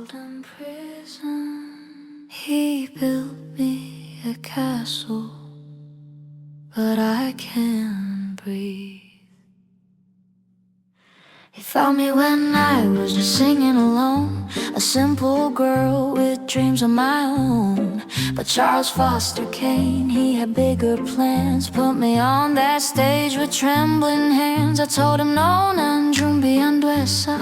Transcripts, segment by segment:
golden prison. He built me a castle, but I can't breathe. He found me when I was just singing alone, a simple girl with dreams of my own. But Charles Foster Kane, he had bigger plans, put me on that stage with trembling hands. I told him no, Nanjumbi Andwesa,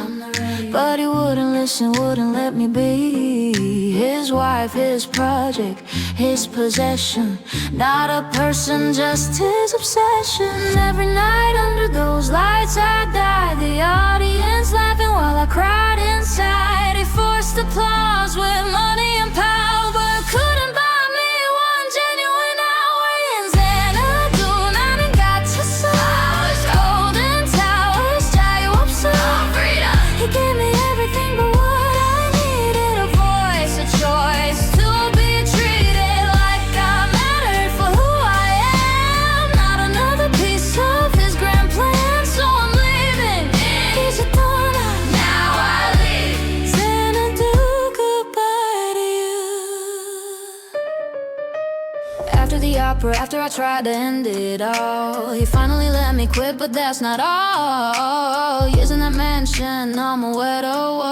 but he wouldn't listen, wouldn't let me be his wife, his project, his possession. Not a person, just his obsession. Every night under those lights I died, the audience laughing while I cried inside. He forced applause with money and power, but couldn't buy me one genuine hour in Xanadu. Nothing got to towers, golden towers, gyropso, freedom. He gave me everything but what I needed, a voice, a choice, to be treated like I mattered for who I am. Not another piece of his grand plan, so I'm leaving. He's a donor, now I leave. Xanadu, goodbye to you. After the opera, after I tried to end it all, he finally let me quit, but that's not all. Years in that mansion, I'm a widow.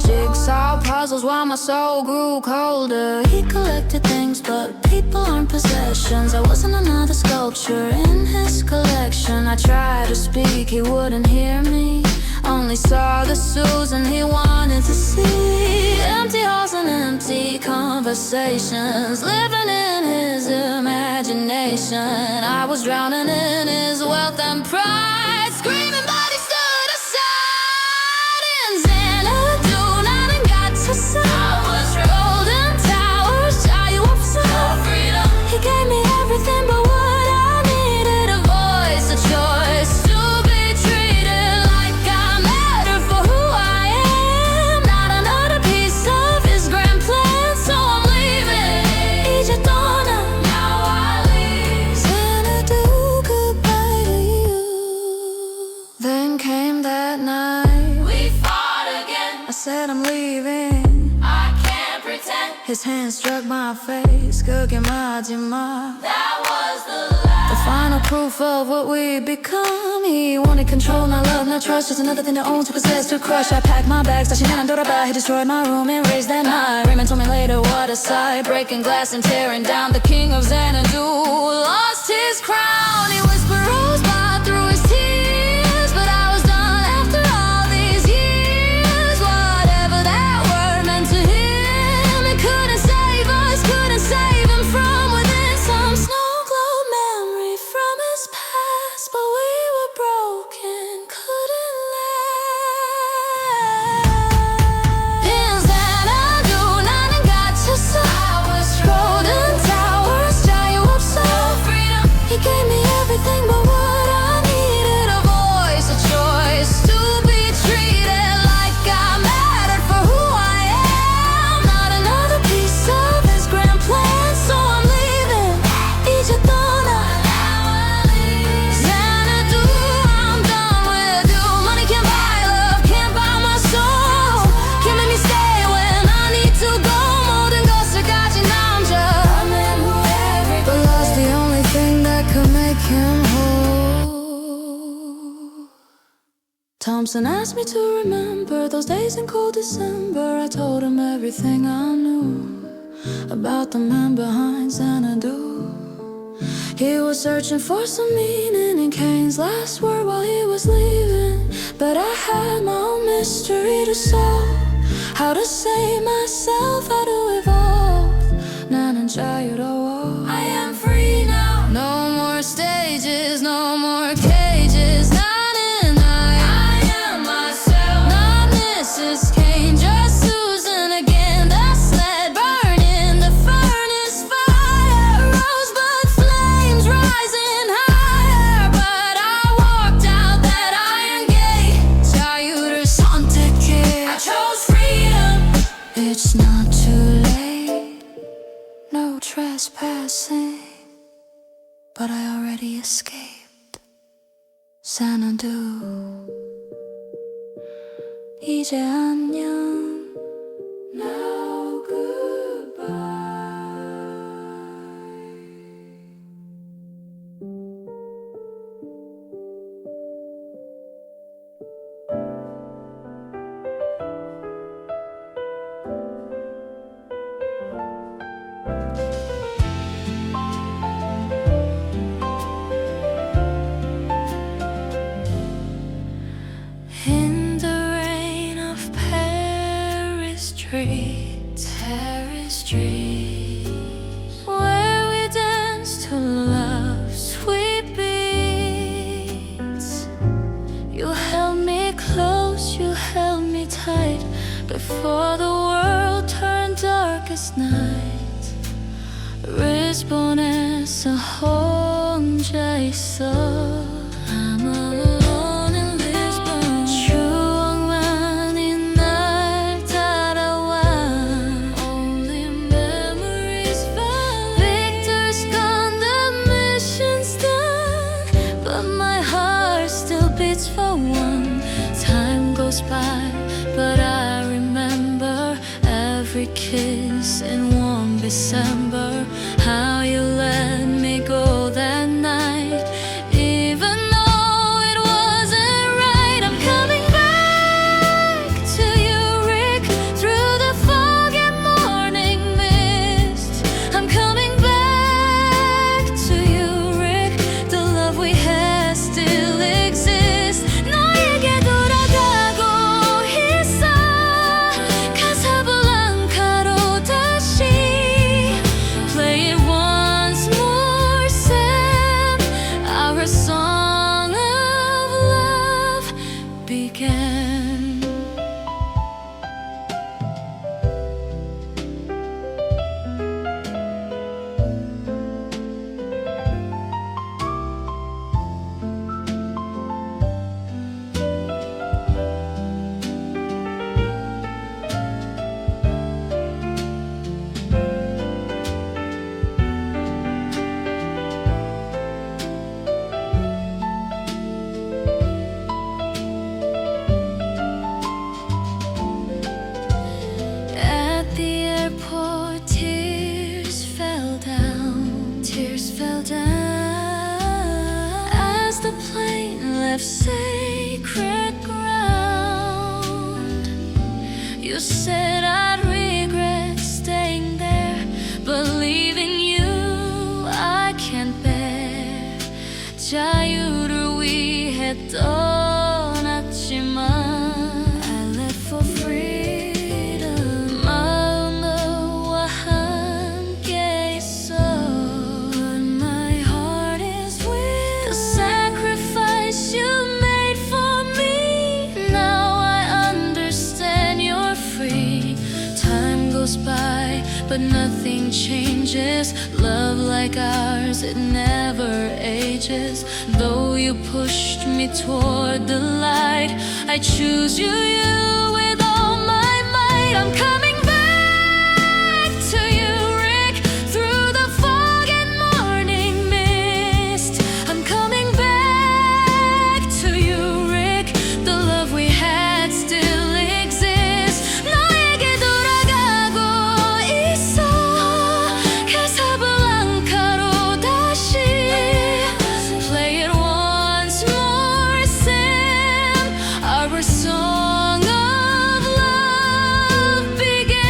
Jigsaw puzzles while my soul grew colder. He collected things, but people aren't possessions. I wasn't another sculpture in his collection. I tried to speak, he wouldn't hear me. Only saw the Susan he wanted to see. Empty halls and empty conversations, living in his imagination. I was drowning in his wealth and pride, screaming, but he stood aside. In Xanadu, nothing got to towers, golden towers, gyropso, freedom. He gave me everything but what I needed, a voice, a choice, to be treated like I matter for who I am. Not another piece of his grand plan, so I'm leaving. Egypt donna, now I leave. Xanadu, goodbye to you. Then came that night, we fought again. I said I'm leaving, I can't pretend. His hand struck my face, cooking my dima. That was the last, the final proof of what we become. He wanted control, not love, not trust, just another thing to own, to possess, to crush. I packed my bags, dashing in Andorra. He destroyed my room and raised that night. Raymond told me later, what a sight, breaking glass and tearing down. The king of Xanadu lost his crown. He whispered rosebud through his tears, but I was done after all these years. Whatever that word meant to him, it couldn't save us, couldn't save him from within. Some snow globe memory from his past, but we were broken, couldn't last. In Xanadu, nothing got to towers, golden towers, gyropso, freedom. He gave me everything but what I needed, a voice, a choice, to be treated like I mattered for who I am. Not another piece of his grand plan, so I'm leaving. Egypt donna, now I leave. Xanadu, I'm done with you. Money can't buy love, can't buy my soul. Can't make me stay when I need to go. 모든 것을 가진 남자, but love's the only thing that could make him whole. Thompson asked me to remember those days in cold December. I told him everything I knew about the man behind Xanadu. He was searching for some meaning in Kane's last word while he was leaving, but I had my own mystery to solve. How to save myself, how to evolve. 나는 자유로워, I am free now. No more stages, no more cages. 나는 I am myself. Not Mrs. Kane, just Susan again. The sled burning, the furnace fire, rosebud flames rising higher. But I walked out that iron gate. 자유를 선택해, I chose freedom. It's not too late, no trespassing, but I already escaped. Xanadu, 이제 안녕. free terrace street, where we dance to love's sweet beats. You held me close, you held me tight, before the world turned dark as night. Lisbon에서 혼자 있어. I'm all alone in Lisbon. 추억만이 날 따라와. Only memories follow. Victor's gone, the mission's done, but my heart still beats for one. Time goes by, but I remember every kiss in warm December. How you let me go that night, even though it wasn't right. I'm coming back to you, Rick, through the fog and morning mist. I'm coming back to you, Rick. The love we had still exists. 너에게 돌아가고 있어. Casablanca로 다시. Play it once more, Sam. Our song of love began. At the airport, tears fell down, tears fell down, as the plane left sacred ground. You said I'd regret staying there, but leaving you I can't bear. 자유를 위해 떠났지만 I left for freedom. 마음 너와 함께 있어. But my heart is with the sacrifice you made for me. Now I understand you're free. Time goes by, but nothing changes. Love like ours, it never ages. Though you pushed me toward the light, I choose you with all my might. I'm coming back to you, Rick, through the fog and morning mist. I'm coming back to you, Rick. The love we had still exists. 너에게 돌아가고 있어. Casablanca로 다시. Play it once more, Sam. Our song of love began.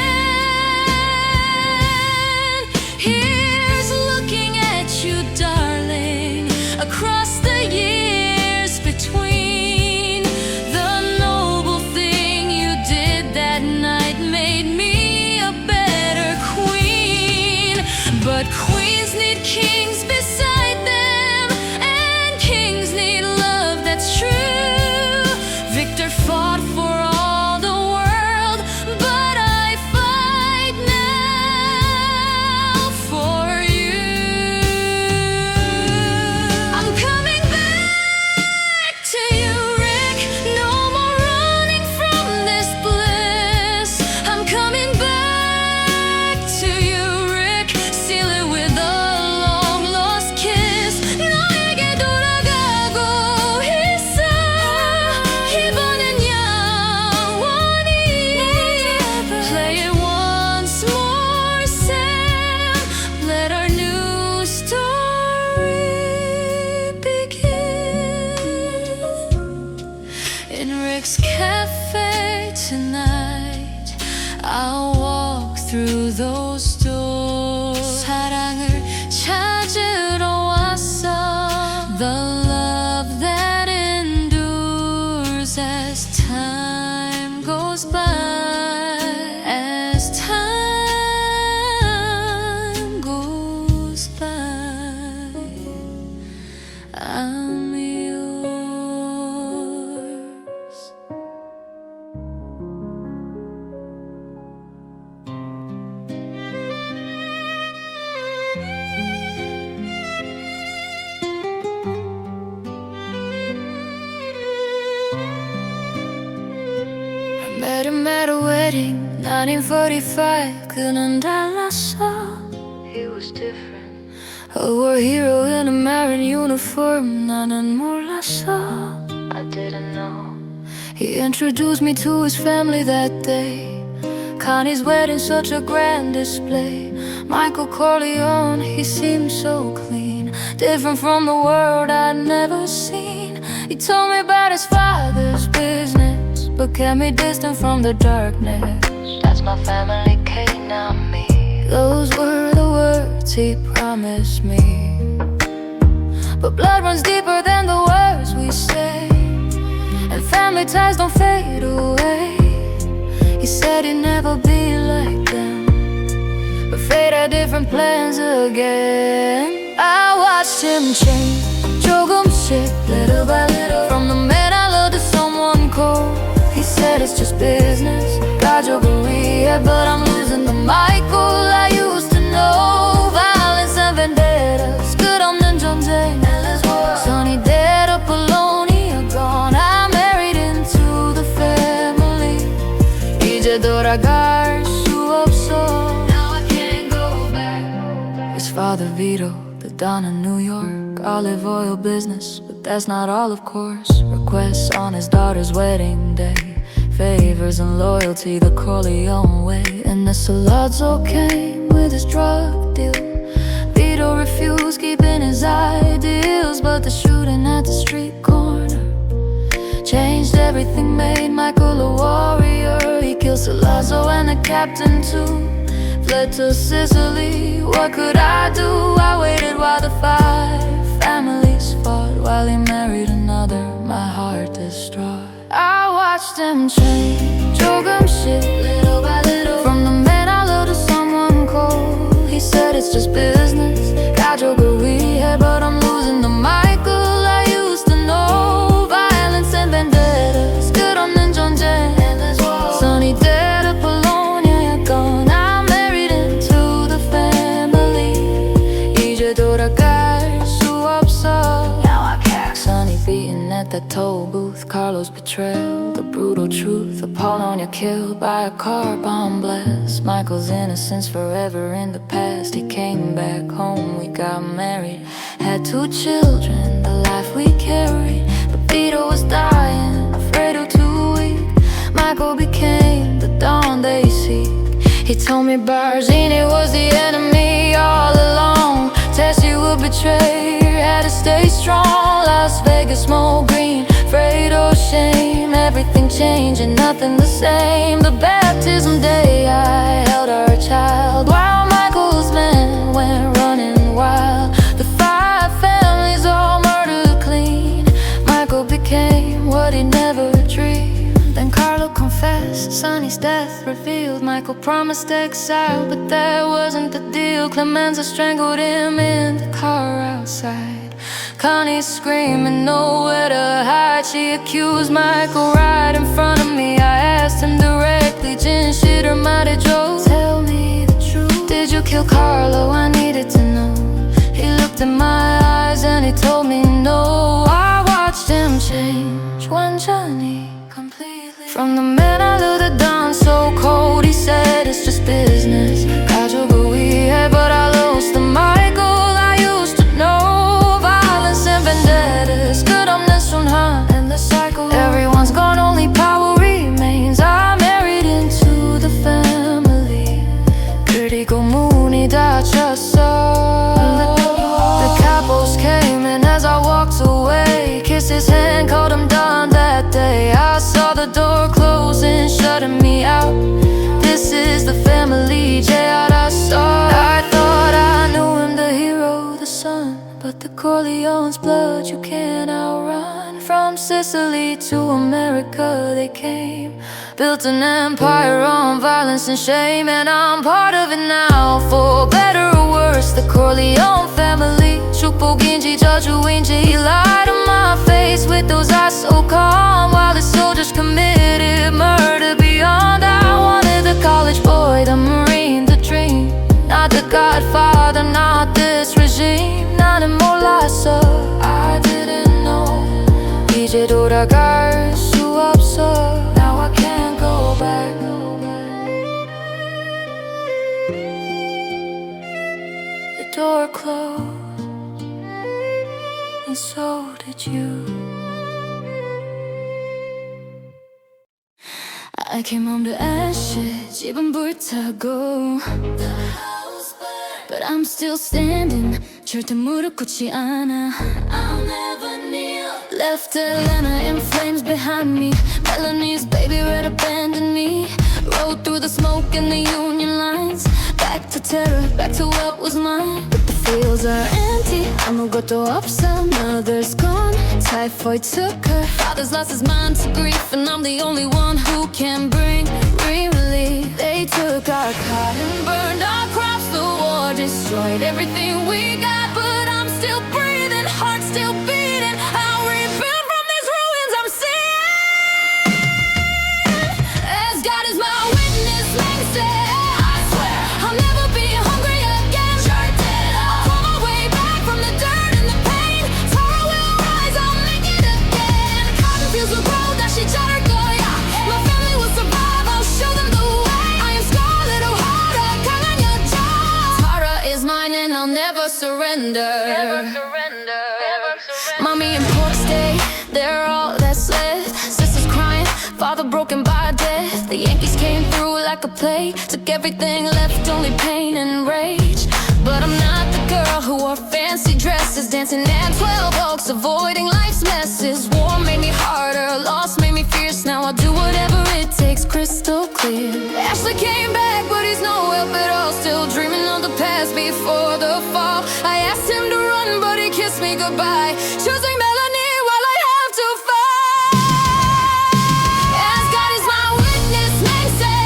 Here's looking at you, darling, across the years between. The noble thing you did that night made me a better queen. But queens need kings beside them, and kings need love that's true. Victor fought for all the world, but I fight now for you. I'm coming back to you, Rick. No more running from this bliss. I'm coming back to you, Rick. Seal it with a long lost kiss. 너에게 돌아가고 있어. 이번엔 영원히. Play it once more, Sam. Let our new story begin. In Rick's cafe tonight, I'll walk through those doors. 사랑을 찾으러 왔어. The love that endures as time goes by. at a wedding, 1945, couldn't 달랐어. He was different. Oh, a hero in a marine uniform, 나는 몰랐어. I didn't know. He introduced me to his family that day. Connie's wedding, such a grand display. Michael Corleone, he seemed so clean, different from the world I'd never seen. He told me about his father's business, but kept me distant from the darkness. That's my family, Kane, not me. Those were the words he promised me. But blood runs deeper than the words we say, and family ties don't fade away. He said he'd never be like them, but fate had different plans again. I watched him change, 조금씩, little by little, from the man I loved to someone cold. He said it's just business, 가족을 위해, but I'm losing the Michael I used to know. Violence and vendettas, 끝없는 전쟁, Sonny dead, Apollonia gone. I married into the family, 이제 돌아갈 수 없어. Now I can't go back. His father vetoed the Don in New York olive oil business, but that's not all, of course. Requests on his daughter's wedding day, favors and loyalty the Corleone way. And the Salazzo came with his drug deal. Vito refused keeping his ideals, but the shooting at the street corner changed everything, made Michael a warrior. He killed Salazzo and the captain too, fled to Sicily. What could I do? I waited while the five families fought, while he married another, my heart distraught. I watched him change, 조금씩, little by little, from the man I loved to someone cold. He said it's just business, 가족을 위해, but I'm losing the Michael I used to know. Violence and vendettas, 끝없는 전쟁, Sonny dead, Apollonia gone. I'm married into the family, 이제 돌아갈 수 없어. Now I care. Sonny beaten at that toll booth, Carlos betrayal, the brutal truth, Apollonia killed by a car bomb blast. Michael's innocence forever in the past. He came back home, we got married, had 2 children, the life we carried. But Vito was dying, afraid of too weak. Michael became the dawn they seek. He told me Barzini was the enemy all along. Tessie would betray her, had to stay strong. Las Vegas, smoke green, afraid or shame, everything changing, nothing the same. The baptism day I held our child, while Michael's men went running wild. The 5 families all murdered clean. Michael became what he never dreamed. Then Carlo confessed, Sonny's death revealed. Michael promised exile, but that wasn't the deal. Clemenza strangled him in the car outside. Connie screaming, nowhere to hide. She accused Michael right in front of me. I asked him directly, gin shit or mighty Joe, tell me the truth, did you kill Carlo? I needed to know. He looked in my eyes and he told me no. I watched him change, 완전히, completely, from the man I loved to Don, so cold. He said it's just business, 가족을 위해, but I lost the Michael I used to know. Violence and vendettas, 끝없는 순환, and the cycle. Everyone's gone, only power remains. I married into the family, 그리고 문이 닫혔어. The capos came and as I walked away, kissed his hand, called him done that day. I saw the door closing, shutting me out. This is the family, I saw. I thought I knew him, the hero, the son, but the Corleone's blood you can't outrun. From Sicily to America they came, built an empire on violence and shame. And I'm part of it now, for better or worse. The Corleone family, 축복인지 저주인지. He lied to my face with those eyes so calm, while the soldiers committed murder beyond. I wanted the college boy, the marine, the dream, not the Godfather, not this regime. 나는 몰랐어, I didn't know. 이제 돌아갈 수 없어. Now I can't go back. door closed, and so did you. I came home to ashes, 집은 불타고, but I'm still standing. 절대 무릎 꿇지 않아. I'll never kneel. Left Atlanta in flames behind me. Melanie's baby red abandoned me. Rode through the smoke and the union lines. Back to terror, back to what was mine. But the fields are empty. 아무것도 없어. Mother's gone. Typhoid took her. Father's lost his mind to grief, and I'm the only one who can bring relief. They took our cotton, burned our crops. The war destroyed everything we got, but I'm still breathing, heart still beating. I'll rebuild from these ruins I'm seeing. As God is my witness, make me say, I swear I'll never be hungry again. I'll pull my way back from the dirt and the pain. Tara will rise, I'll make it again. Cotton fields will grow, 다시 자랄 거야. My family will survive, I'll show them the way. I am Scarlet O'Hara, 강한 여자. Tara is mine and I'll never surrender. Mommy and Pork stay, they're all that's left. Sisters crying, father broken by death. The Yankees came through like a plague, took everything, left only pain and rage. But I'm not the girl who wore fancy dresses, dancing at 12 oaks, avoiding life's messes. War made me harder, loss made me fierce. Now I'll do whatever it takes, crystal clear. Ashley came back, but he's no help at all. Still dreaming of the past before the fall. I asked him to run, but he kissed me goodbye, choosing Melanie while I have to fight. As God is my witness, make say,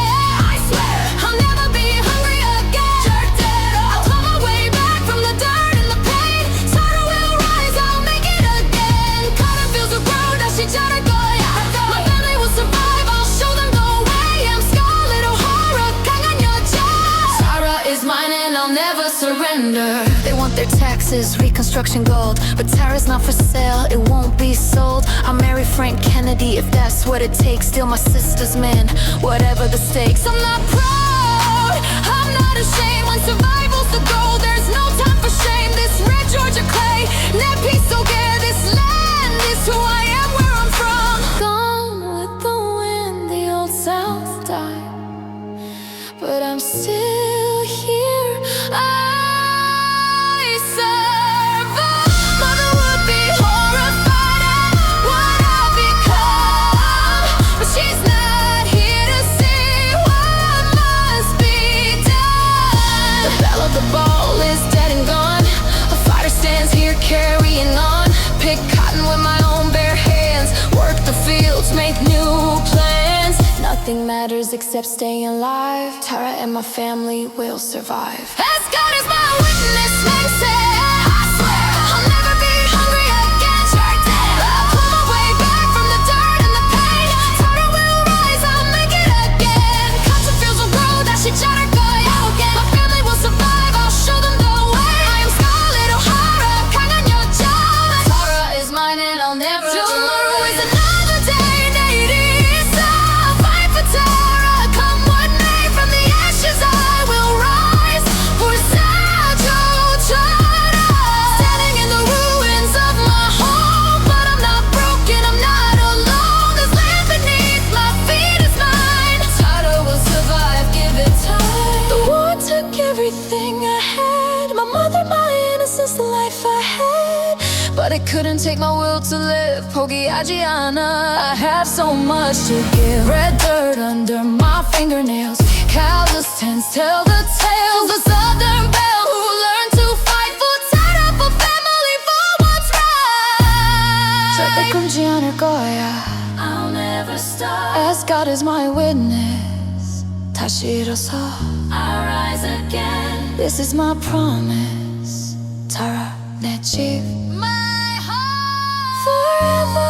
I swear I'll never be hungry again. I'll claw my way back from the dirt and the pain. Tara will rise, I'll make it again. Cotton fields will grow, 다시 자랄 거야. My family will survive, I'll show them the way. I'm Scarlet O'Hara, 강한 여자. Tara is mine and I'll never surrender. They want their taxes, reconstruction gold, but Tara's not for sale, it won't be sold. I'll marry Frank Kennedy if that's what it takes. Steal my sister's man, whatever the stakes. I'm not proud, I'm not ashamed. When survival's the goal, there's no time for shame. This red Georgia clay, net piece so gay. This land is who I am, where I'm from. Gone with the wind, the old South died, but I'm still here. I survive. Mother would be horrified at what I've become, but she's not here to see what must be done. The bell of the ball is dead and gone. A fighter stands here carrying on. Pick cotton with my own bare hands. Work the fields, make new plans. Nothing matters except staying alive. Tara and my family will survive. As God is my witness, make say, I swear I'll never be hungry again. I'll pull my way back from the dirt and the pain. Tara will rise, I'll make it again. Cotton fields will grow, 다시 자랄 거야. My family will survive, I'll show them the way. I am Scarlet O'Hara, 강한 여자. Tara is mine and I'll never Tomorrow is another day, 내일이 있어. Fight for Tara, come what may. From the ashes I will rise. For standing in the ruins of my home, but I'm not broken, I'm not alone. This land beneath my feet is mine. Tara will survive, give it time. The war took everything I had, my mother, my innocence, the life I had, but it couldn't take my will to live. 포기하지 않아, I have so much to give. Red dirt under my fingernails, callous hands tell the tales. The Southern belle who learned to fight for Tara, for family, for what's right. 절대 끊지 않을 거야. I'll never stop. As God is my witness, 다시 일어서. I'll rise again. This is my promise. Tara, 내 집. My home. Forever.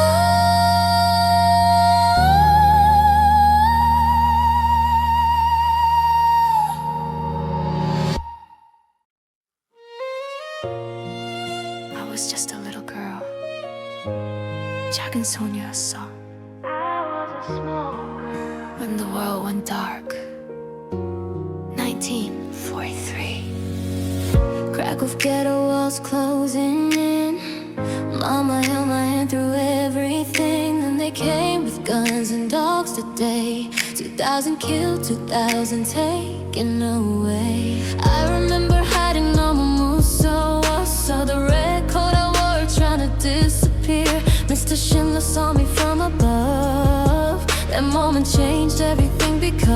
I was just a little girl. 작은 소녀였어. When the world went dark. 1943. Crackle of ghetto walls closing in. Mama held my hand through everything. Then they came with guns and dogs today. 2,000 killed, 2,000 taken away. I remember hiding on my moves, so I saw the red coat I wore trying to disappear. Mr. Schindler saw me from above. That moment changed everything because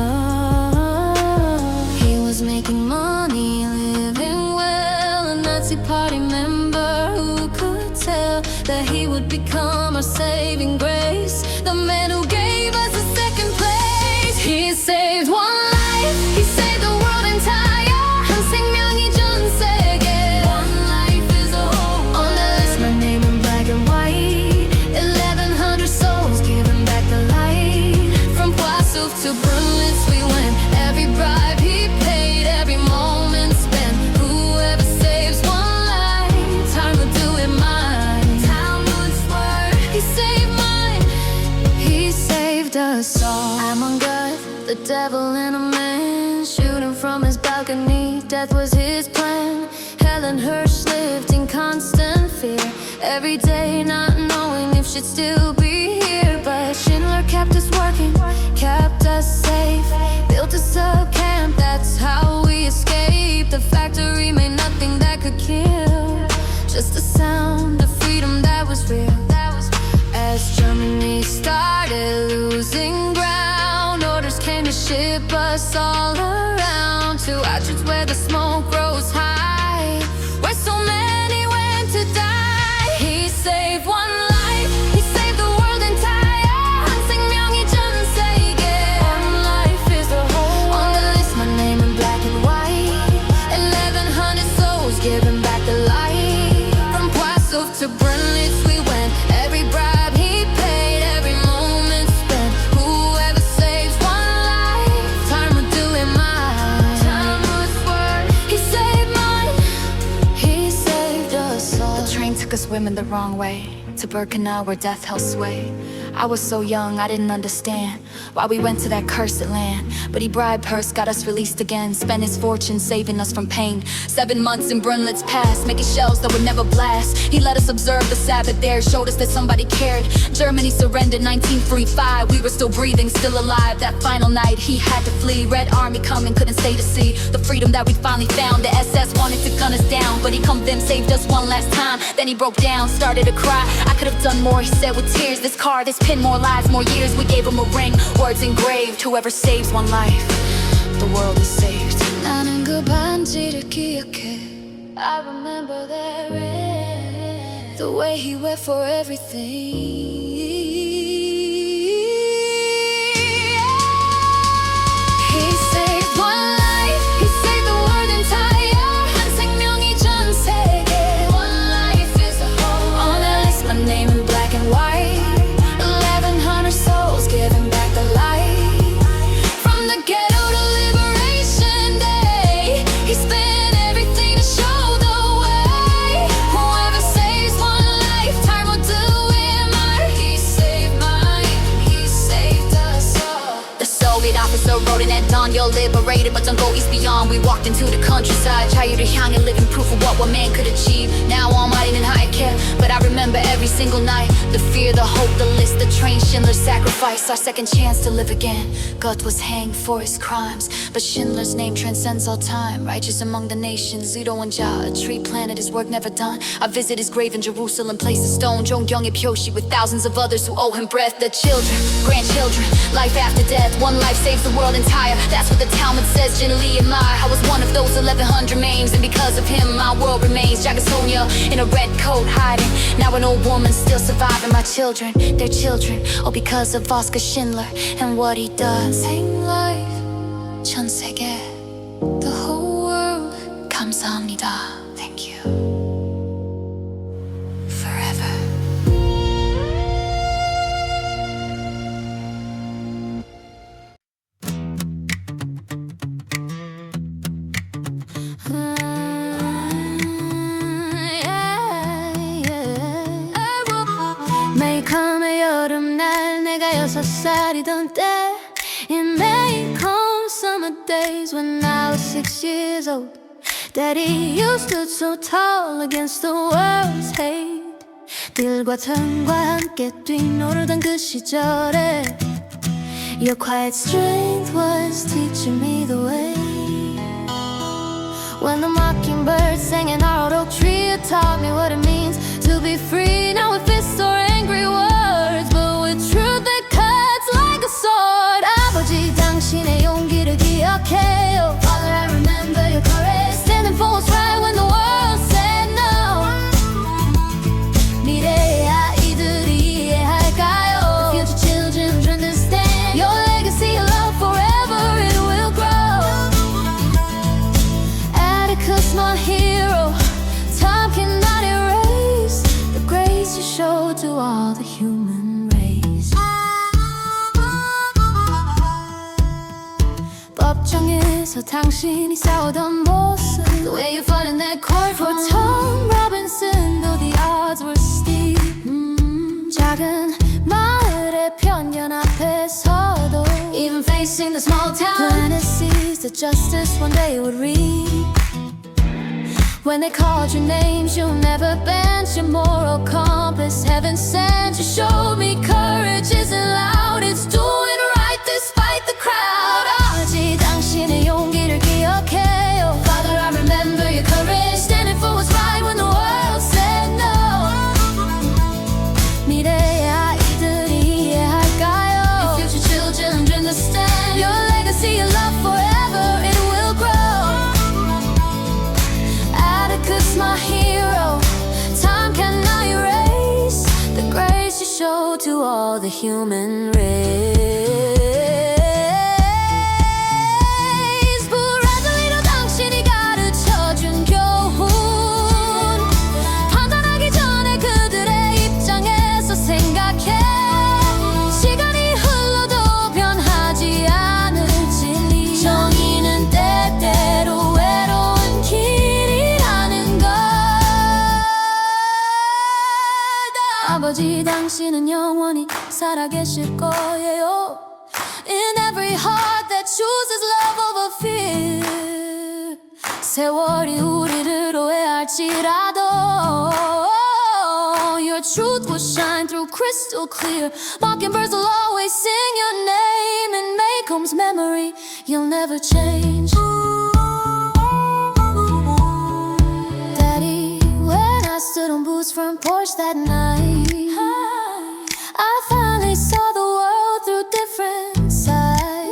he was making money, living well. A Nazi party member, who could tell that he would become our saving grace? The man who gave us a second place. He saved one life, he saved the world entire. 생명이 전 세계. One life is a whole world. On the list, my name in black and white. 1,100 souls giving back the light. From Poissy to Bruins we went. Every bribe he paid, every moment spent. Whoever saves one life, time will do it mine. Time would swear, he saved mine. He saved us all. I'm on God, the devil in a man, shooting from his balcony. Death was his plan. Helen Hirsch lived in constant fear, every day not knowing if she'd still be here. But Schindler kept us working, kept us safe, built us a camp, that's how we escaped. The factory made nothing that could kill, just the sound of freedom that was real. As Germany started losing ground, orders came to ship us all around to Auschwitz, where the smoke rose high, where so many went to die. He saved one life, he saved the world entire. 생명이 전 세계. One life is a whole world. On the list, my name in black and white. 1,100 souls giving back the light. From Poissy to Brunlitz we went. Every bribe he paid, every moment spent. Whoever saves one life, time will do it mine. Time would swerve, he saved mine. He saved us all. The train took us women the wrong way, to Birkenau where death held sway. I was so young, I didn't understand why we went to that cursed land. But he bribed Hearst, got us released again, spent his fortune saving us from pain. 7 months in Brunlitz passed, making shells that would never blast. He let us observe the Sabbath there, showed us that somebody cared. Germany surrendered 1945, we were still breathing, still alive. That final night he had to flee, Red Army coming, couldn't stay to see the freedom that we finally found. The SS wanted to gun us down, but he come them, saved us one last time. Then he broke down, started to cry. I could have done more, he said with tears. This car, this pin, more lives, more years. We gave him a ring, words engraved. Whoever saves one life, the world is saved. 나는 그 반지를 기억해. I remember that ring, the way he went for everything. He saved one life, he saved the world entire. 한 생명이 전 세계. One life is a whole. On the list, my name in black and white. 1,100 souls giving back the light. From the ghetto to Liberation Day, he spent everything to show the way. Whoever saves one life, time will do it mine. He saved mine, he saved us all. The Soviet officer wrote in at dawn, you're liberated, but don't go east beyond. We walked into the countryside, 자유를 향해 living proof of what one man could achieve. Now all mighty and high care, but I remember every single night. The fear, the hope, the list, the train, Schindler's sacrifice. Our second chance to live again. God was hanged for his crimes, but Schindler's name transcends all time. Righteous among the nations, Lido and Ja, a tree planted, his work never done. I visit his grave in Jerusalem, place a stone. 종경의 표시 with thousands of others who owe him breath. The children, grandchildren, life after death. One life saves the world entire. That's what the Talmud says, generally admire. I was one of those 1,100 names, and because of him, my world remains. Jagasonia in a red coat hiding. Now an old woman still surviving. My children, their children, all because of Oskar Schindler and what he does. Same life, 전 세계, the whole world. 감사합니다. Thank you. Forever. 매일 come 여름날 내가 6살이던 때. It may come summer days when I was 6 years old. Daddy, you stood so tall against the world's hate. 들과 턴과 함께 뛰노르던 그 시절에 Your quiet strength was teaching me the way. When the mockingbird sang in our old oak tree, it taught me what it means to be free. Not with fists or angry words, but with truth that cuts like a sword. 아버지, 당신의 용기를 기억해요. Father, I remember your courage, standing for what's right when the world said no. 미래의 아이들이 이해할까요? The future children understand your legacy, your love forever, it will grow. Atticus, my hero, time cannot erase the grace you showed to all the human race. 법정에서 당신이 싸우던 모습, the way you fought in that court for Tom Robinson, though the odds were steep. 작은 마을의 편견 앞에서도, even facing the small town, planted seeds that justice one day would reap. When they called your names, you never bent your moral compass. Heaven sent, you showed me courage isn't loud, it's doing right despite the crowd. 아버지, 당신의 용기를 기억해요. Father, I remember your courage, standing for what's right when the world said no. 미래의 아이들이 이해할까요? If future children understand your legacy, your love forever, it will grow. Atticus, my hero, time cannot erase the grace you showed to all the human race. Bradley도 당신이 가르쳐준 교훈, 판단하기 전에 그들의 입장에서 생각해. 시간이 흘러도 변하지 않을 진리, 정의는 때때로 외로운 길이라는 걸. 아버지, 당신은 영원히 살아계실 거예요. In every heart that chooses love over fear. 세월이 우리를 오해할지라도 your truth will shine through crystal clear. Mockingbirds will always sing your name. And Maycomb's memory, you'll never change. Daddy, when I stood on Booth's front porch that night, I finally saw the world through different sight.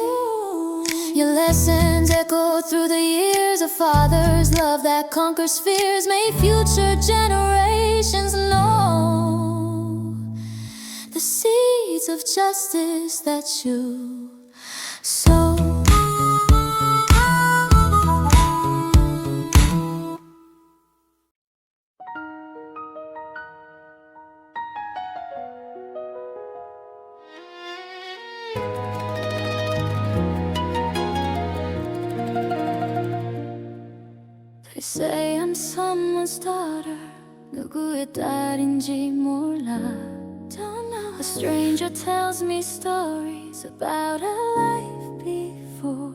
Your lessons echoed through the years. A father's love that conquers fears, made future generations know the seeds of justice that you sow. They say I'm someone's daughter. 누구의 딸인지 몰라. Don't know. A stranger tells me stories about a life before.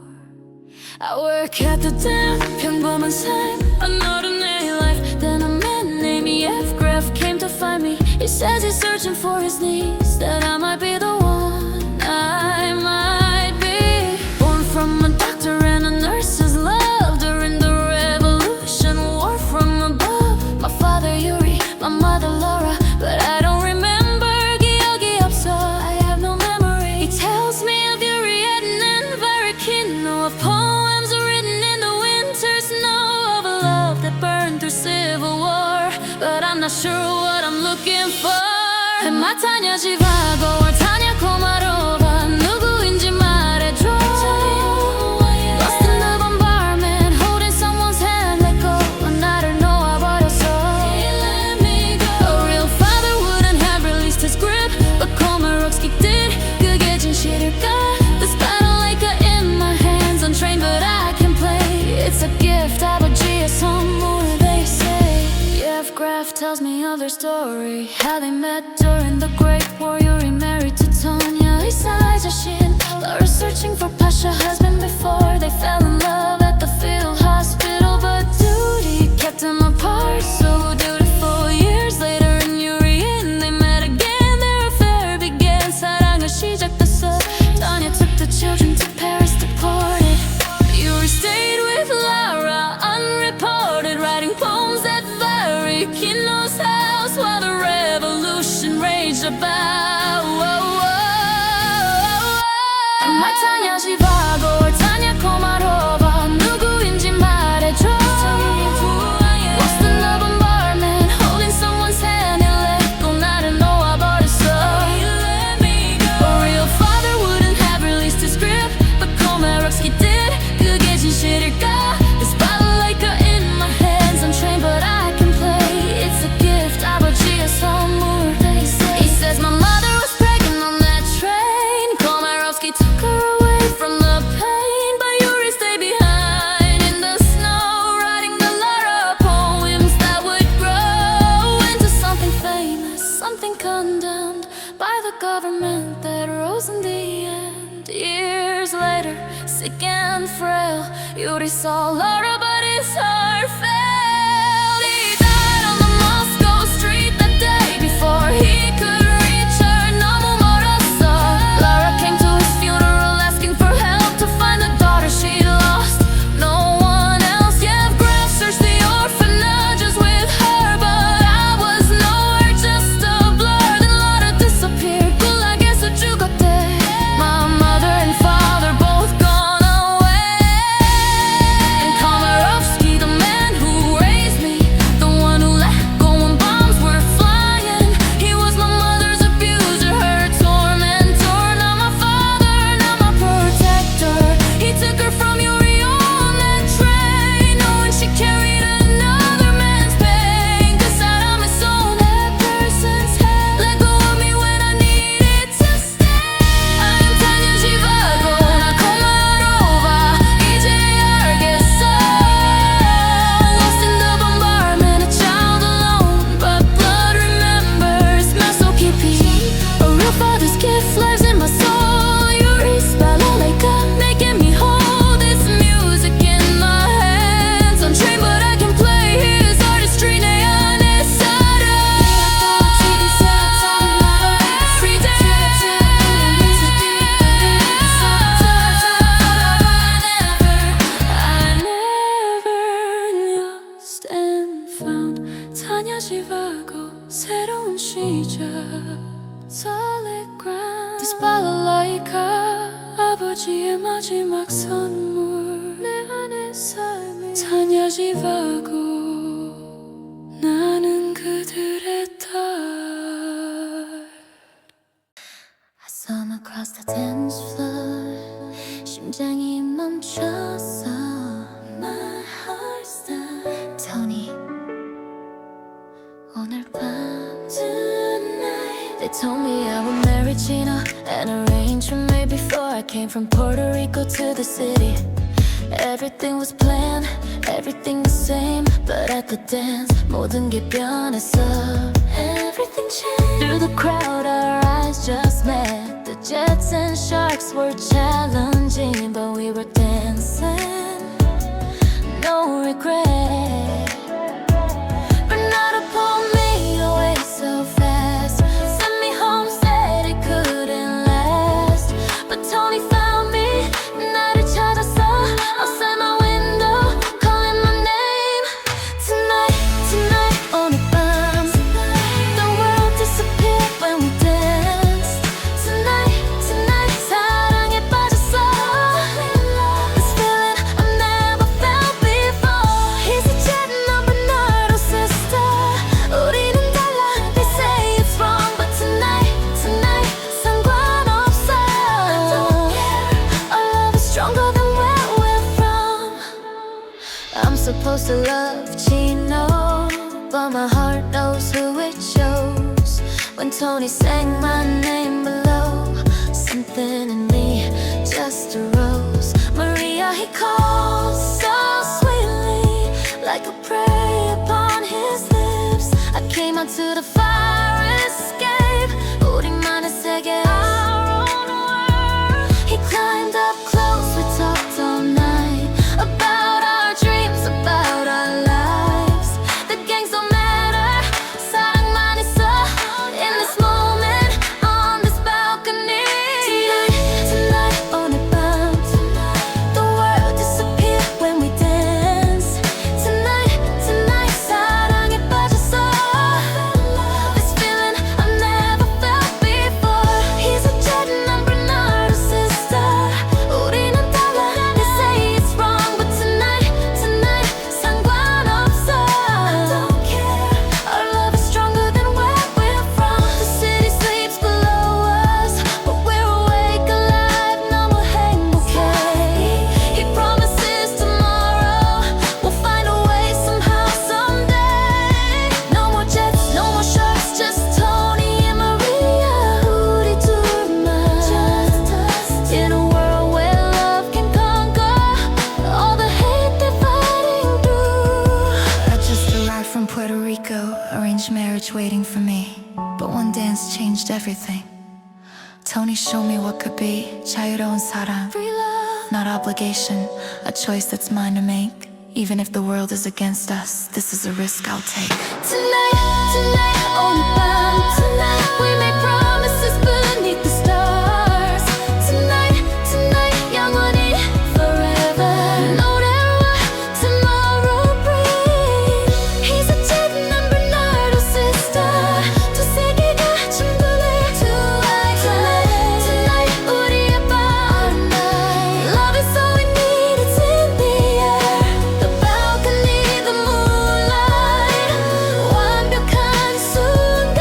I work at the dam, 평범한 삶, an ordinary life. Then a man named E.F. Graff came to find me. He says he's searching for his niece, that I might be the one. I might be born from a doctor and a nurse's love during the revolution, war from above. My father Yuri, my mother Laura, but I don't remember. 기억이 없어, I have no memory. He tells me of Yuri and Varakino, of poems written in the winter snow, of a love that burned through civil war, but I'm not sure what I'm looking for. Am I Tanya Zhivago or Tanya Komarova? 누구인지 말해줘. Lost in the bombardment, holding someone's hand, let go. 나를 놓아버렸어. He let me go. A real father wouldn't have released his grip, but Komarovsky did. 그게 진실일까? This Balalaika in my hands, untrained but I can play. It's a gift, 아버지의 선물, they say. Jeff Graff tells me of their story, how they met during the Great War. Yuri married to Tonya, besides Yashin. Laura searching for Pasha husband before they fell in love at the field hospital. But do frail. Yuri saw Laura, but his heart failed. He died on the Moscow street that day before he could reach her. 너무 멀었어. Laura came to his funeral asking for help to find the daughter she lost. No one else, yeah, Graf searched the orphanages with her, but I was nowhere, just a blur. Then Laura disappeared. 굴락에서 죽었대. My mother and father both gone away. And Komarovsky, the man who raised me, the one who let go when bombs were flying, he was my mother's abuser, her tormentor. Not my father, not my protector. He took her from Yuri on that train, knowing she carried another man's pain. 'Cause I'm his own, that person's head. Let go of me when I needed to stay. I'm Tanya Zhivago, 나 Komarova. 이제 알겠어. Lost in the bombardment, a child alone, but blood remembers. 맘속 깊이 a real father's gift lives in my soul. Yuri's Balalaika, making me hold this music in my hands. Untrained but I can play his artistry. 내 안에 살아. Every day. I never lost and found. Tanya Zhivago, 새로운 시작. Solid ground. This balalaika, 아버지의 마지막 선물. 내 안의 삶이. Tanya Zhivago, 나는 그들의 딸. I saw him across the dance floor. 심장이 멈췄어. My heart stopped. Tony, 오늘 밤 tonight. They told me I would marry Gina, an arrangement made before I came from Puerto Rico to the city. Everything was planned, everything the same, but at the dance 모든 게 변했어. Everything changed. Through the crowd our eyes just met. The Jets and Sharks were challenging, but we were dancing. No regret. Bernardo pulled me away so fast. Sent me home, said it couldn't last. But Tony found me, 나를 찾았어. Outside my window, calling my name. Tonight, tonight, 오늘 밤. The world disappeared when we danced. Tonight, tonight, 사랑에 빠졌어. This feeling I've never felt before. He's a jet and I'm Bernardo's sister. 우리는 달라, they say it's wrong, but tonight, tonight, 상관없어. Our love is stronger than where we're from. I'm supposed to love Chino, but my heart knows who it chose. When Tony sang my name below, something in me just arose. Maria, he called so sweetly, like a prayer upon his lips. I came out to the fire escape. 우리만의 세계, our own world. He climbed up close, we talked all night about our dreams, about our lives. The gangs don't matter, 사랑만 있어. In this moment, on this balcony. Tonight, tonight, 오늘 밤. The world disappeared when we danced. Tonight, tonight, 사랑에 빠졌어. This feeling I've never felt before. He's a jet and I'm Bernardo's sister. 우리는 달라, they say it's wrong, but tonight, tonight, 상관없어. I don't care, our love is stronger than where we're from. The city sleeps below us, but we're awake, alive, 너무 행복해. He promises tomorrow we'll find a way somehow, someday. No more jets, no more sharks, just Tony and Maria. 우리 둘만, just us. In a world where love can conquer all the hate they're fighting through. I just arrived from Puerto Rico, arranged marriage waiting for me. But one dance changed everything. Tony showed me what could be. 자유로운 사랑, free love. not obligation. A choice that's mine to make. Even if the world is against us, this is a risk I'll take. Tonight, on the bound. Tonight, we make promises beneath the stars. Tonight, 영원히 forever. No matter what tomorrow brings. He's a jet and Bernardo's sister. 두 세계가 충돌해. Tonight, 우리의 밤. Love is all we need, it's in the air. The balcony, the moonlight. 완벽한 순간.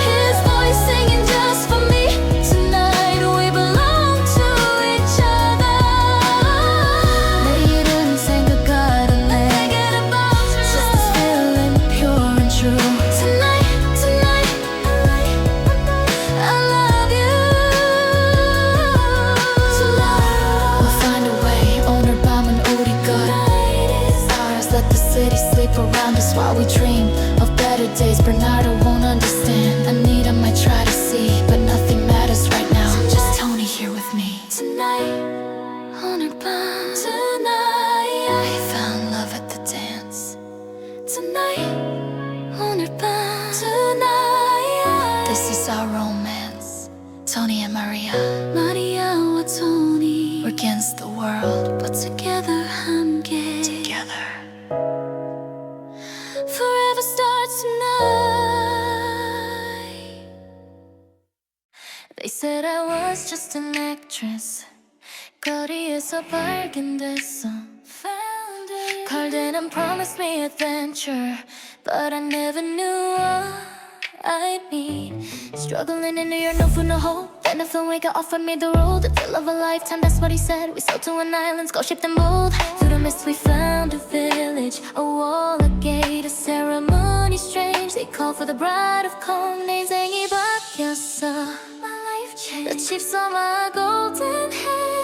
His voice singing just for me. Tonight we belong to each other. 내일은 생각하던 내. Just this feeling pure and true. Tonight, I love you. We'll find a way. 오늘 밤은 우리 것. Ours. Let the city sleep around us while we dream of better days. Bernardo won't understand. I need him, I try to see, but nothing matters right now. Just Tony here with me. Tonight, 오늘 밤. We Tonight, found love at the dance. tonight, 오늘 밤. Tonight, This is our romance. Tony and Maria. 마리아와 토니. We're against the world, but together 함께. together. Forever starts tonight. They said I was just an actress. 거리에서 발견됐어. Found it. Carlden promised me adventure, but I never knew what I'd need. Struggling in New York, no food, no hope. Then a filmmaker offered me the role, the thrill of a lifetime. That's what he said. We sailed to an island, skull-shaped and bold. Through the mist we found a village, a wall, a gate, a ceremony strange. They called for the bride of Kane. 내 인생이 바뀌었어. My life changed. The chief saw my golden hair.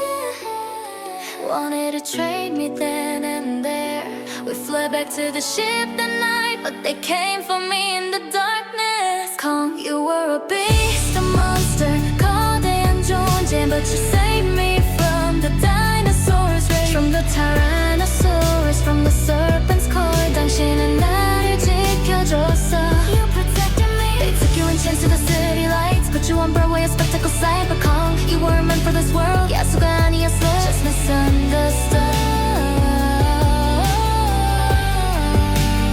Wanted to trade me then and there. We fled back to the ship that night, but they came for me in the darkness. Kong, you were a beast, a monster. 거대한 존재, but you saved me from the dinosaurs' rage, from the tyrannosaurus, from the serpent's coil. 당신은 나를 지켜줬어. You protected me. They took you in chains to the city lights, put you on Broadway, a spectacle sight. But Kong, you weren't meant for this world. 야수가 아니었어, just misunderstood.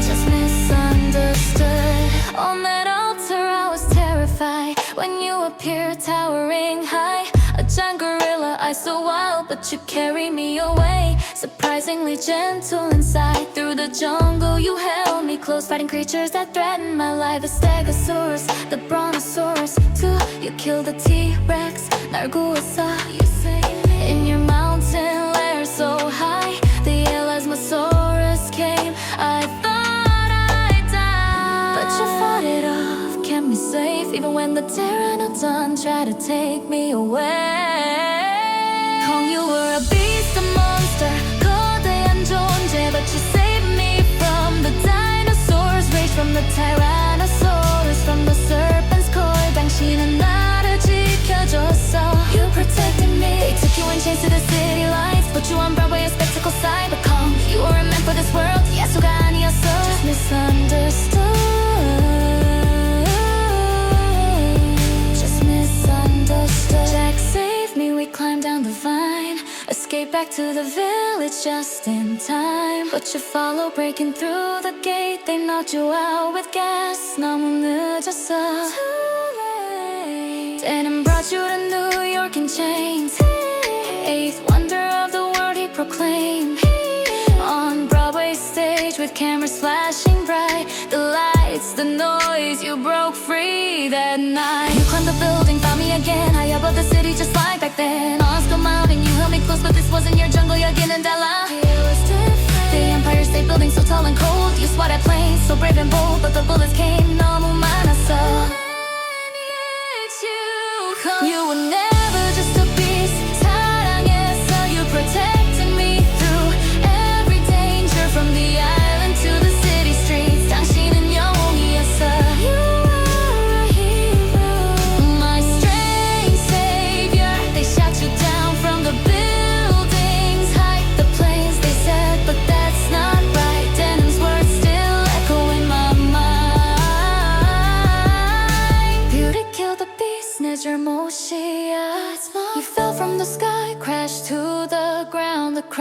Just misunderstood. On that altar I was terrified when you appeared towering high. A giant gorilla, I so wild, but you carried me away. Surprisingly gentle inside. Through the jungle you held me close, fighting creatures that threatened my life. The stegosaurus, the brontosaurus too. You killed the T-Rex, 날 구했어. You saved me. In your mountain lair so high, the Elasmosaurus came. I thought I'd die, but you fought it off, kept me safe, even when the Pteranodon tried to take me away. Kong, you were a beast, a monster. 거대한 존재, but you saved me from the dinosaurs' rage, from the Tyrannosaurus, from the serpent's coil. 당신은 나를 지켜줬어. You protected me. They took you in chains to the city lights, put you on Broadway, a spectacle sight. But Kong, you weren't meant for this world. 야수가 아니었어, just misunderstood. Just misunderstood. Jack saved me, we climbed down the vine. Escaped back to the village just in time. But you followed, breaking through the gate. They knocked you out with gas. 너무 늦었어. Too late. Denim brought you to New York in chains. Eighth wonder of the world he proclaimed. On Broadway stage with cameras flashing bright. The lights, the noise, you broke free that night. You climbed the building, found me again, high above the city just like back then. Oscar Mountain, you held me close, but this wasn't your jungle, 여기는 달라. It was different. The Empire State Building so tall and cold. You swat at planes, so brave and bold, but the bullets came 너무 많았어. You were never just a beast. 사랑했어, you protected me through every danger, from the island to the city streets. 당신은 영웅이었어. You were a hero, my strange savior. They shot you down from the building.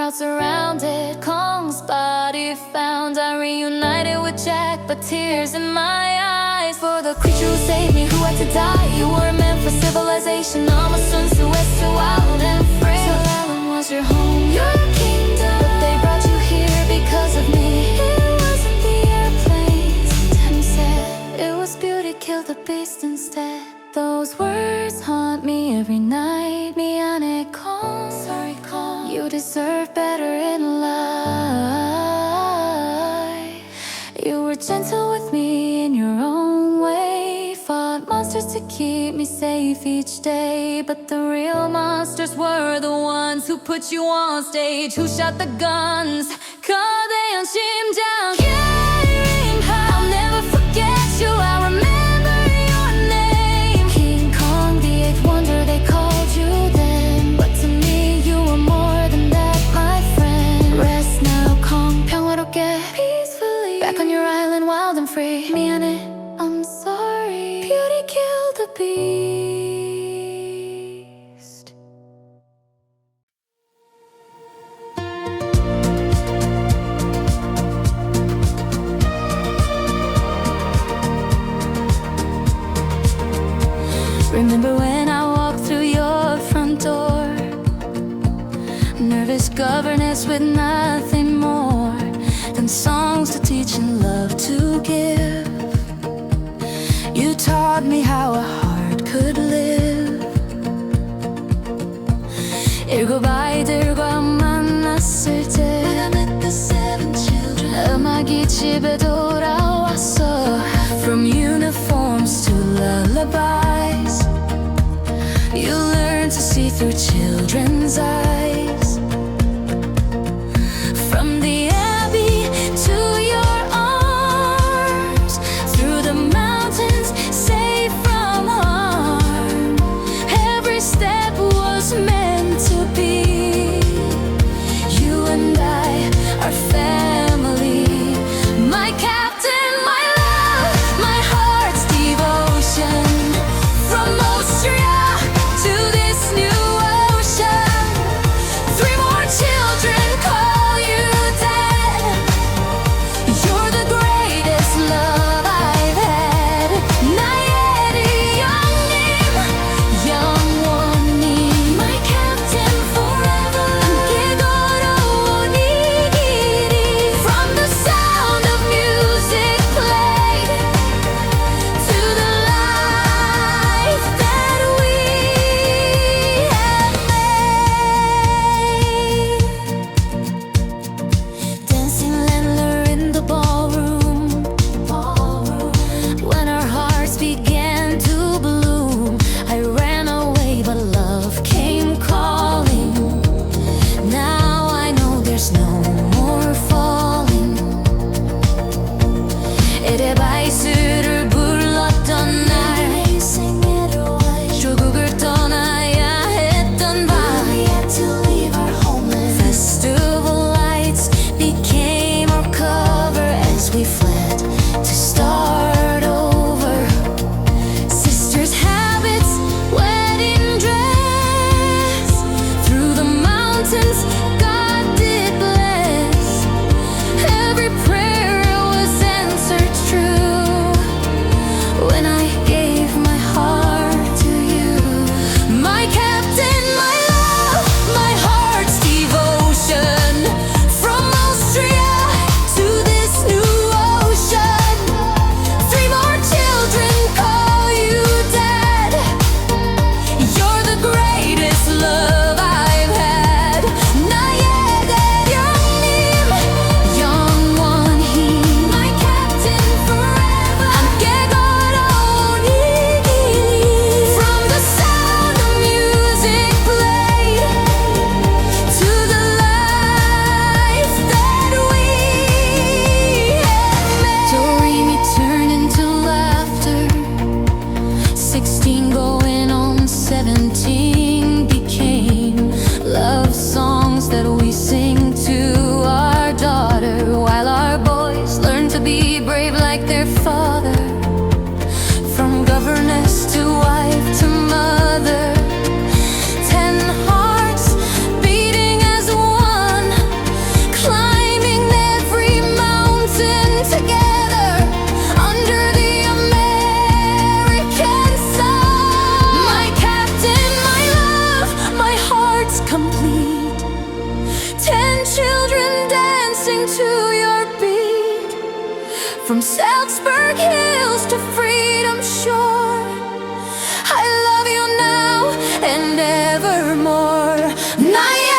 crowd surrounded, Kong's body found. I reunited with Jack, but tears in my eyes. For the creature who saved me, who had to die. You were meant for civilization. I'm a sun, so west, so wild and free. So Island was your home, your kingdom, but they brought you here because of me. It wasn't the airplanes, Tim said. It was beauty killed the beast instead. Those words haunt me every night. 미안해, Kong. Sorry, Kong. You deserve better in life. You were gentle with me in your own way. Fought monsters to keep me safe each day. But the real monsters were the ones who put you on stage, who shot the guns. 거대한 심장. I'll never forget you. I remember your name. King Kong, the eighth wonder, they called you then. But to me, you were more than that, my friend. Rest now, Kong. 평화롭게, peacefully. Back on your island, wild and free. 미안해, I'm sorry. Beauty killed the beast. Remember when I walked through your front door? Nervous governess with nothing more than songs to teach and love to give. You taught me how a heart could live. 일곱 아이들과 만났을 때 When I met the seven children, 음악이 집에 돌아왔어. From uniforms to lullabies, you learn to see through children's eyes. From the abbey to your arms, through the mountains, safe from harm. Every step was meant to be. You and I are family. My captain, my love, my heart's devotion. From Austria to this new ocean, from Salzburg hills to Freedom Shore. I love you now and evermore. 나의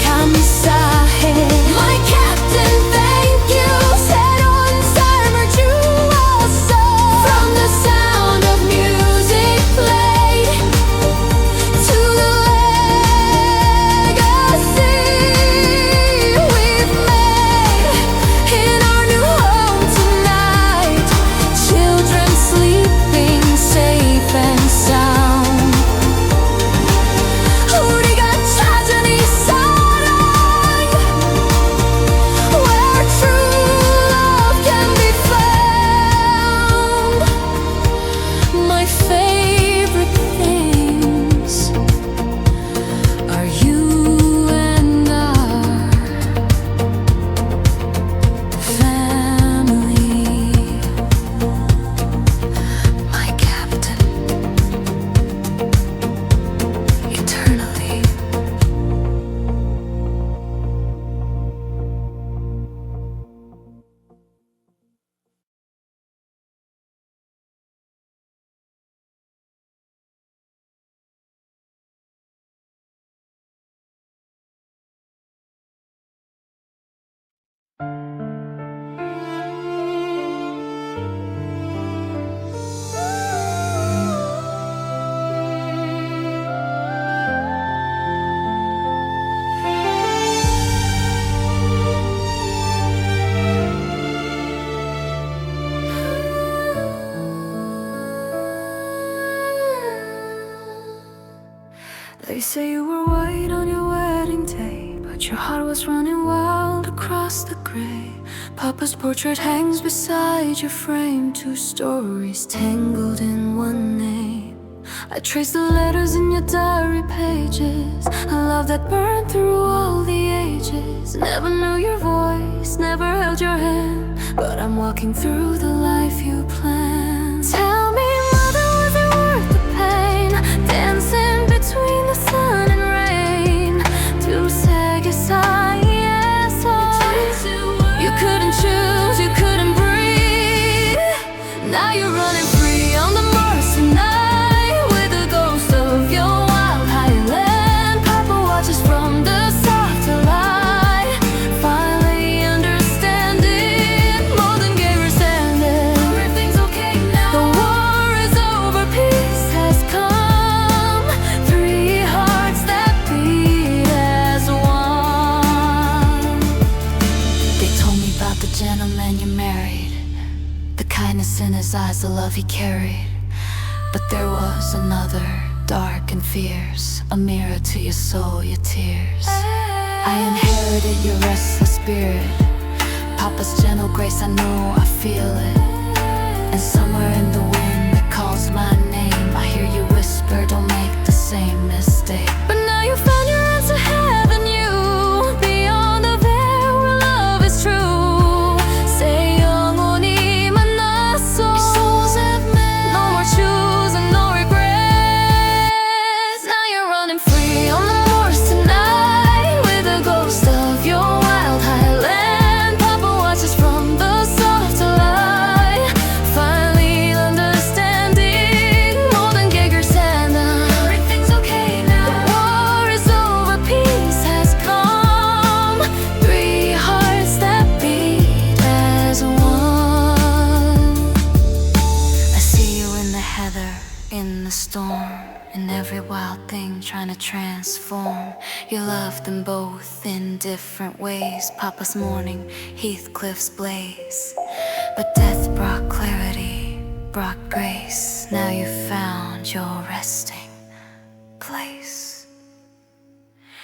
감사해. My captain, thank you. 새로운 삶을 주었어. From the sound of music played to the legacy we've made in our new home tonight. Children sleeping safe and sound. 우리가 찾은 이 사랑, where true love can be found. My favorite things are you and our family. My captain, eternally. They say you were white on your wedding day, but your heart was running wild across the gray. Papa's portrait hangs beside your frame, two stories tangled in one name. I trace the letters in your diary pages, a love that burned through all the ages. Never knew your voice, never held your hand, but I'm walking through the life you planned. Tell me, mother, was it worth the pain? Dancing between the sun and rain. To say yes, you couldn't choose, you couldn't breathe. Now you're running free on the Mars tonight, with the ghost of your wild highland. Papa watches from the soft light, finally understanding more than gave her standing. Everything's okay now. The war is over, peace has come. Three hearts that beat as one. They told me about the gentleman you married, the kindness in his eyes, the love he carried. But there was another, dark and fierce, a mirror to your soul, your tears. I inherited your restless spirit, Papa's gentle grace, I know, I feel it. And somewhere in the wind that calls my name, I hear you whisper, don't make the same mistake. But now you found your answer, haven't you? Beyond the veil where love is true. Say 영원히 만났어. Your souls have met. No more choosing, no regrets. Now you're running free on the moors tonight, with the ghost of your wild highland. Papa watches from the soft light, finally understanding more than Geiger's hand. Everything's okay now. The war is over, peace has come. Three hearts that beat as one. I see you in the heather, in the storm, in every wild thing trying to transform. You love them both in different ways. Papa's morning, Heathcliff's blaze. But death brought clarity, brought grace. Now you've found your resting place.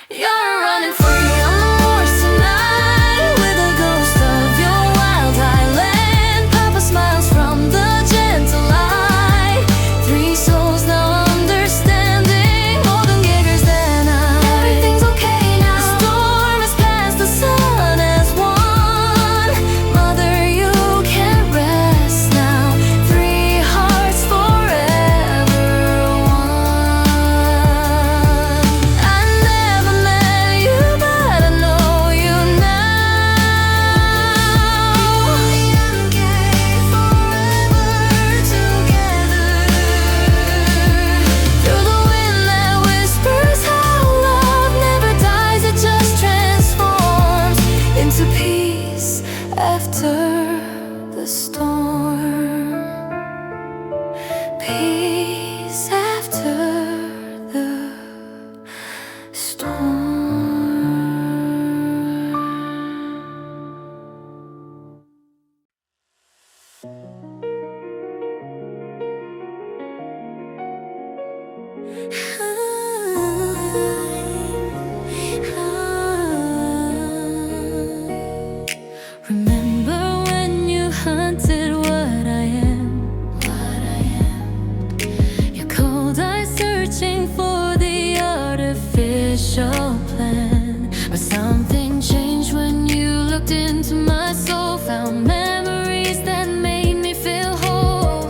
You're running free on the moors tonight, with the ghost of your wild highland. Papa smiles from the gentle light. Three souls now understanding more than Geiger's than I. Everything's okay now. The storm has passed, the sun has won. Mother, you can rest now. Three hearts forever one. Something changed when you looked into my soul. Found memories that made me feel whole.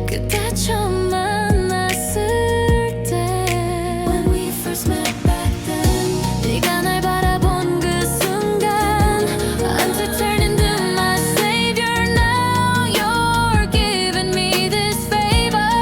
그때 처음 만났을 때 When we first met back then 네가 날 바라본 그 순간 I'm to turn into my savior now. You're giving me this favor.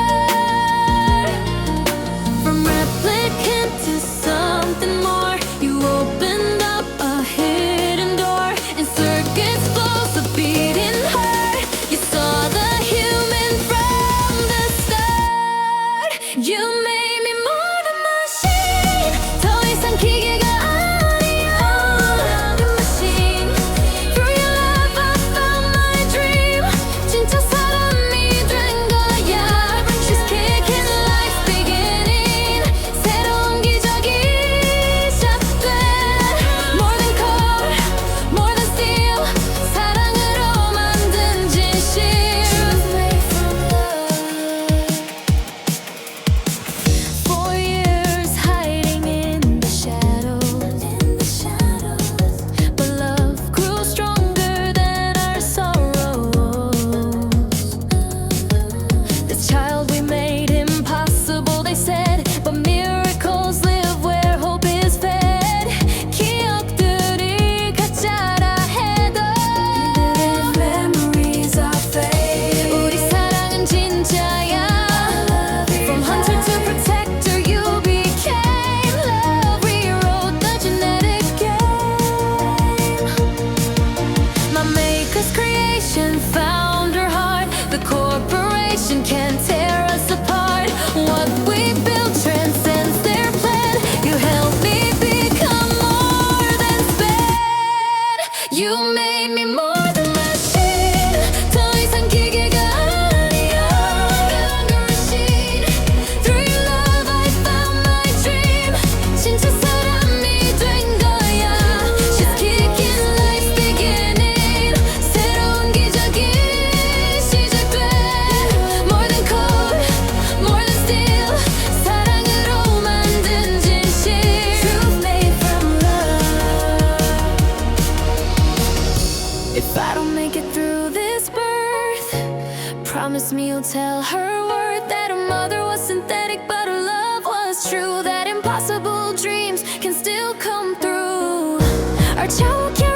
From replicant to something more, you opened up a hidden door, and circuits flows a beating heart. You saw the human from the start. You made me more than machine. 더 이상 기계가 아니야. The machine. Through your love I found my dream. 진짜 사람이 된 거야. She's kicking life beginning. 새로운 기적이 시작돼. More than cold, more than steel. 사랑으로 만든 진실. Truth made from love. 4 years hiding in the shadows. But love grew stronger than our sorrows. This child we made impossible, they said, but miracles live where hope is fed. 기억들이 가짜라 해도 이들의 memories are fake. 우리 사랑은 진짜야. From hunter to protector you became. Love rewrote the genetic game. My maker's creation found her heart. The corporation can't tear us apart. What we built transcends their plan. You helped me become more than sped. You made me more than machine. 더 이상 기계가 아니야. Younger machine. Through your love I found my dream. 진짜 사람이 된 거야. She's kicking life beginning. 새로운 기적이 시작돼. More than cold, more than steel. 사랑으로 만든 진실. Truth made from love. If I don't make it through this birth, promise me you'll tell her word that her mother was synthetic but her love was true. That impossible dreams can still come through. Our child will carry